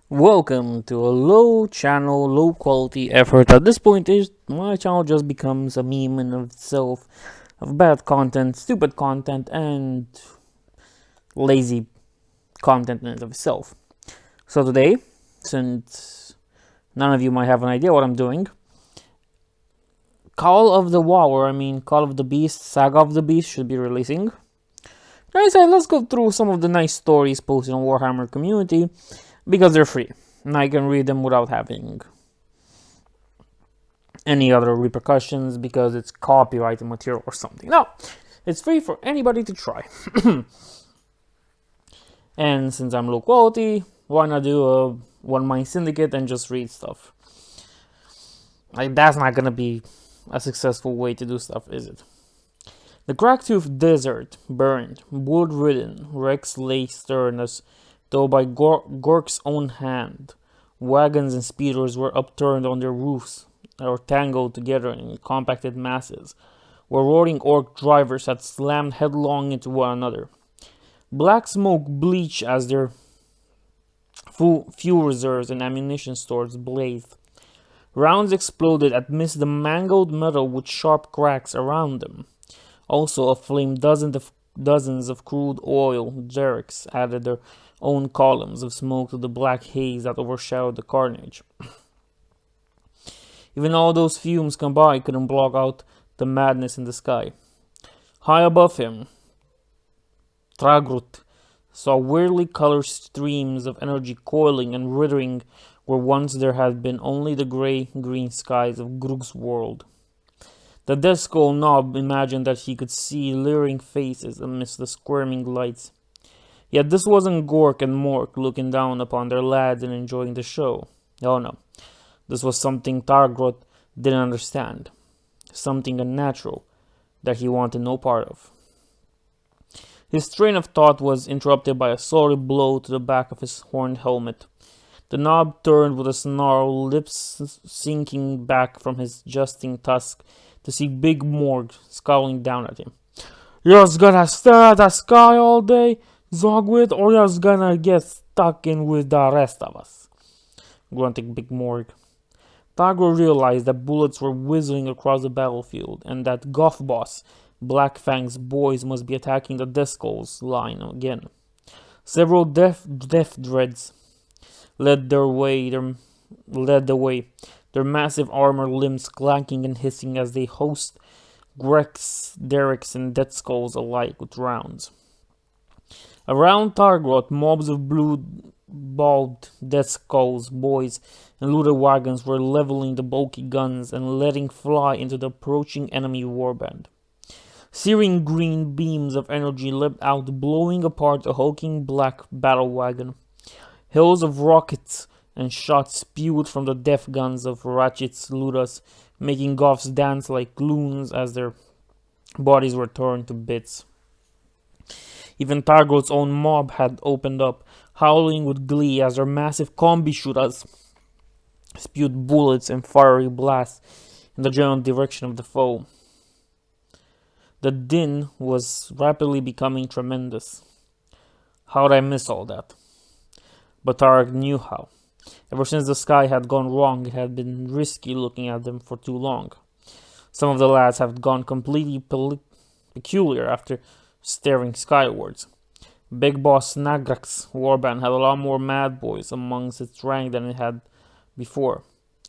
Welcome to a low channel, low quality effort. At this point, my channel just becomes a meme in of itself of bad content, stupid content, and lazy content in of itself. So today, since none of you might have an idea what I'm doing, Call of the Waaagh, or I mean Call of the Beast, Saga of the Beast should be releasing. I said let's go through some of the nice stories posted on Warhammer community because they're free and I can read them without having any other repercussions because it's copyrighted material or something. No, it's free for anybody to try. And since I'm low quality, why not do a one-mind syndicate and just read stuff? Like, that's not gonna be a successful way to do stuff, is it? The Cracktooth Desert burned, wood-ridden, wrecks lay stern as though by Gork's own hand. Wagons and speeders were upturned on their roofs, or tangled together in compacted masses, where roaring orc drivers had slammed headlong into one another. Black smoke bleached as their fuel reserves and ammunition stores blazed. Rounds exploded amidst the mangled metal with sharp cracks around them. Also aflame, dozens of crude oil derricks added their own columns of smoke to the black haze that overshadowed the carnage. Even all those fumes combined couldn't block out the madness in the sky. High above him, Tragrut saw weirdly colored streams of energy coiling and writhing where once there had been only the gray-green skies of Grug's world. The Death Skull Knob imagined that he could see leering faces amidst the squirming lights. Yet this wasn't Gork and Mork looking down upon their lads and enjoying the show. Oh no. This was something Targrot didn't understand. Something unnatural that he wanted no part of. His train of thought was interrupted by a solid blow to the back of his horned helmet. The knob turned with a snarl, lips sinking back from his justing tusk to see Big Morg scowling down at him. "You're just gonna stare at the sky all day, Zogwit, or you're just gonna get stuck in with the rest of us," grunted Big Morg. Tagro realized that bullets were whizzing across the battlefield and that Goth Boss, Black Fang's boys must be attacking the Death Skulls line again. Several death dreads led the way, their massive armor limbs clanking and hissing as they host Grex, Derricks, and Death Skulls alike with rounds. Around Targrot, mobs of blue-balled Death Skulls boys and looted wagons were leveling the bulky guns and letting fly into the approaching enemy warband. Searing green beams of energy leapt out, blowing apart the hulking black battle wagon. Hills of rockets and shots spewed from the death guns of Ratchet's Ludas, making Goths dance like loons as their bodies were torn to bits. Even Targot's own mob had opened up, howling with glee as their massive combi shooters spewed bullets and fiery blasts in the general direction of the foe. The din was rapidly becoming tremendous. How'd I miss all that? But Tarek knew how. Ever since the sky had gone wrong, it had been risky looking at them for too long. Some of the lads had gone completely peculiar after staring skywards. Big Boss Nagrak's warband had a lot more mad boys amongst its rank than it had before.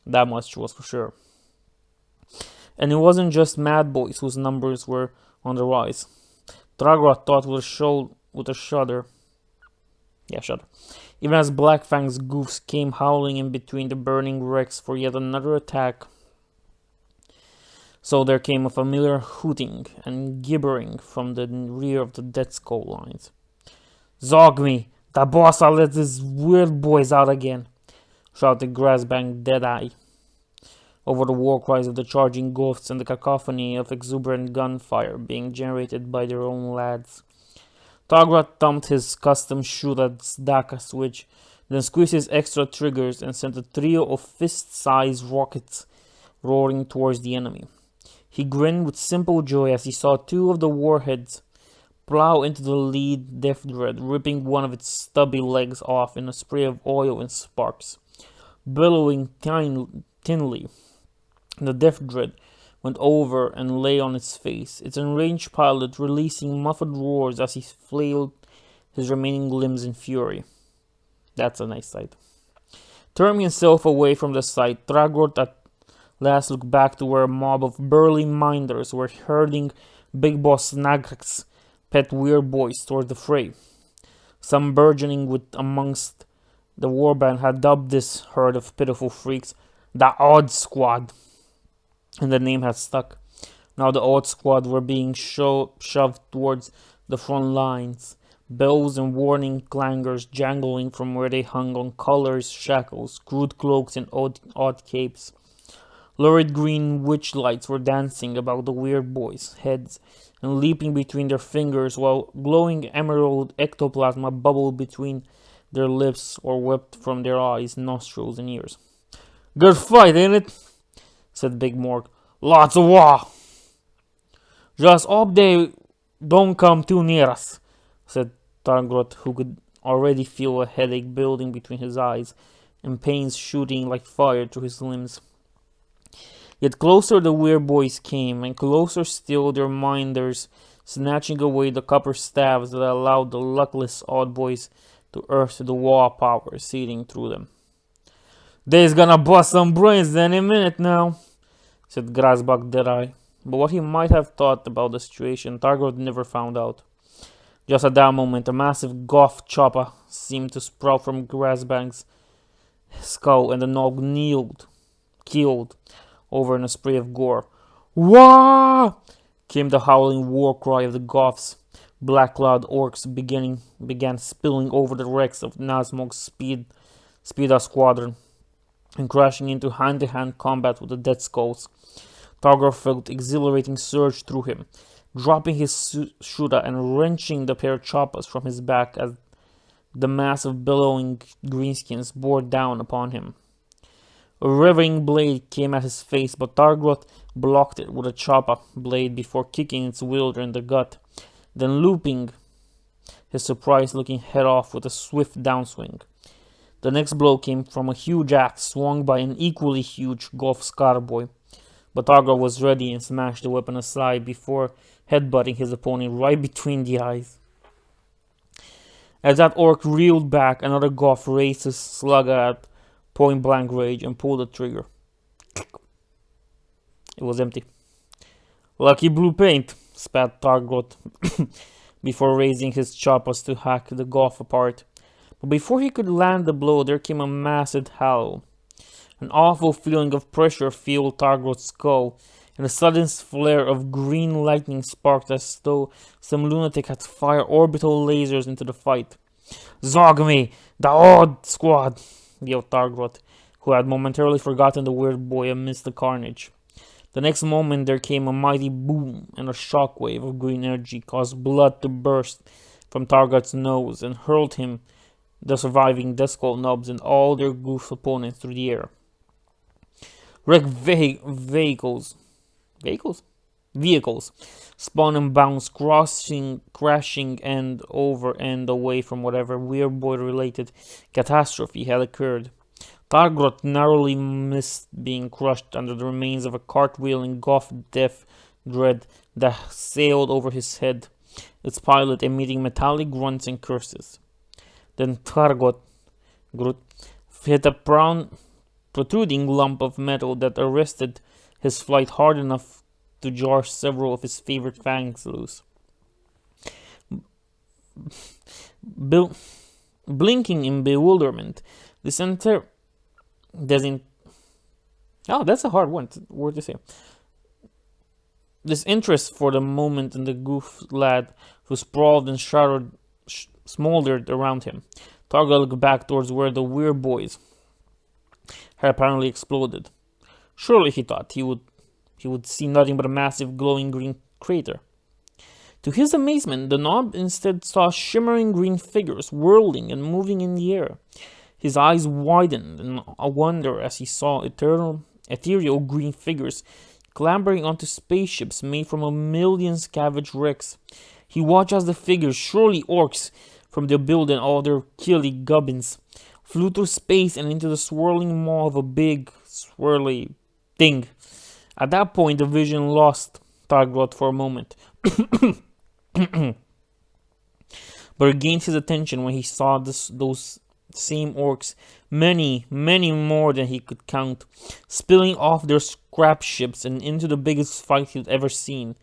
That much was for sure. And it wasn't just mad boys whose numbers were on the rise. Tragrot thought with a shudder. Shudder. Even as Black Fang's goofs came howling in between the burning wrecks for yet another attack. So there came a familiar hooting and gibbering from the rear of the Death Skull lines. "Zog me! The boss will let these weird boys out again!" shouted Grassbang Deadeye over the war cries of the charging Goths and the cacophony of exuberant gunfire being generated by their own lads. Targrot thumped his custom shooter Daka switch, then squeezed his extra triggers and sent a trio of fist-sized rockets roaring towards the enemy. He grinned with simple joy as he saw two of the warheads plow into the lead death dread, ripping one of its stubby legs off in a spray of oil and sparks. Bellowing thinly, the death dread went over and lay on its face, its enraged pilot releasing muffled roars as he flailed his remaining limbs in fury. That's a nice sight. Turning himself away from the sight, Tragrot at last looked back to where a mob of burly minders were herding Big Boss Nagrak's pet weird boys toward the fray. Some burgeoning with amongst the warband had dubbed this herd of pitiful freaks the Odd Squad, and the name had stuck. Now the Odd Squad were being shoved towards the front lines, bells and warning clangers jangling from where they hung on collars, shackles, crude cloaks, and odd capes. Lurid green witch lights were dancing about the weird boys' heads and leaping between their fingers, while glowing emerald ectoplasma bubbled between their lips or wept from their eyes, nostrils, and ears. "Good fight, ain't it?" said Big Morg. "Lots of waagh." "Just hope they don't come too near us," said Targrot, who could already feel a headache building between his eyes and pains shooting like fire through his limbs. Yet closer the weird boys came, and closer still their minders, snatching away the copper staves that allowed the luckless odd boys to earth the waagh power seething through them. "They's gonna bust some brains any minute now," said Grasbach Deadeye. But what he might have thought about the situation, Targrot never found out. Just at that moment, a massive goth chopper seemed to sprout from Grasbach's skull, and the nog keeled over in a spray of gore. "Waagh!" came the howling war cry of the Goths. Black-clad orcs began spilling over the wrecks of Nazmog's Speeda squadron and crashing into hand-to-hand combat with the Dead Skulls. Targrot felt exhilarating surge through him, dropping his shuta and wrenching the pair of choppas from his back as the mass of bellowing greenskins bore down upon him. A revving blade came at his face, but Targrot blocked it with a choppa blade before kicking its wielder in the gut, then looping his surprised-looking head off with a swift downswing. The next blow came from a huge axe swung by an equally huge Goth Scarboy, but Targrot was ready and smashed the weapon aside before headbutting his opponent right between the eyes. As that orc reeled back, another Goth raised his slugger at point-blank range and pulled the trigger. It was empty. "Lucky blue paint," spat Targrot before raising his choppas to hack the Goth apart. But before he could land the blow, there came a massive howl. An awful feeling of pressure filled Targrot's skull, and a sudden flare of green lightning sparked as though some lunatic had fired orbital lasers into the fight. "Zog me, the Odd Squad!" yelled Targrot, who had momentarily forgotten the weird boy amidst the carnage. The next moment there came a mighty boom, and a shockwave of green energy caused blood to burst from Targrot's nose and hurled him, the surviving Death Skull nubs, and all their goof opponents through the air. Wrecked vehicles spun and bounced, crashing end over end away from whatever weird boy-related catastrophe had occurred. Targrot narrowly missed being crushed under the remains of a cartwheeling Goth death dread that sailed over his head, its pilot emitting metallic grunts and curses. Then Targrot hit a protruding lump of metal that arrested his flight hard enough to jar several of his favorite fangs loose. Blinking in bewilderment, that's a hard word to say. This interest for the moment in the goof lad who sprawled and smoldered around him. Targrot looked back towards where the weird boys had apparently exploded. Surely, he thought, he would see nothing but a massive glowing green crater. To his amazement, the knob instead saw shimmering green figures whirling and moving in the air. His eyes widened in a wonder as he saw ethereal green figures clambering onto spaceships made from a million scavenged wrecks. He watched as the figures, surely orcs from their building, all their killy gubbins, flew through space and into the swirling maw of a big, swirly thing. At that point, the vision lost Targroth for a moment, but regained his attention when he saw those same orcs, many, many more than he could count, spilling off their scrap ships and into the biggest fight he'd ever seen.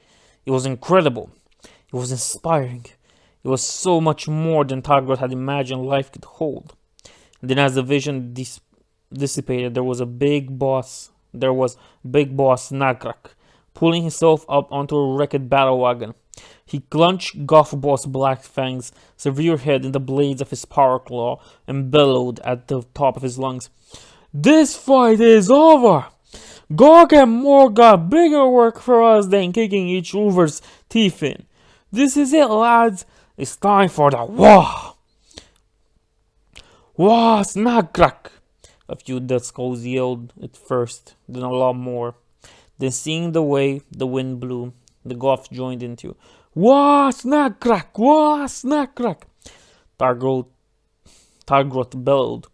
It was incredible. It was inspiring. It was so much more than Targroth had imagined life could hold. And then as the vision dissipated, there was big boss Nagrak, pulling himself up onto a wrecked battle wagon. He clenched Goth Boss Blackfang's severe head in the blades of his power claw and bellowed at the top of his lungs. "This fight is over! Gog and Morg got bigger work for us than kicking each other's teeth in. This is it, lads. It's time for the waagh! Waagh Snagrak!" A few dead skulls yelled at first, then a lot more. Then seeing the way the wind blew, the Goths joined in too. "Waagh Snagrak! Waagh Snagrak!" Targroth bellowed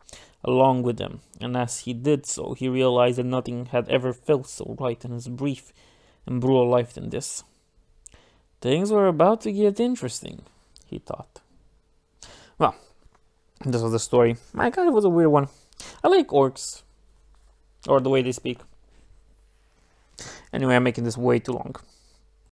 along with them, and as he did so, he realized that nothing had ever felt so right in his brief and brutal life than this. Things were about to get interesting, he thought. Well, this was the story. My god, it was a weird one. I like orcs, or the way they speak. Anyway, I'm making this way too long.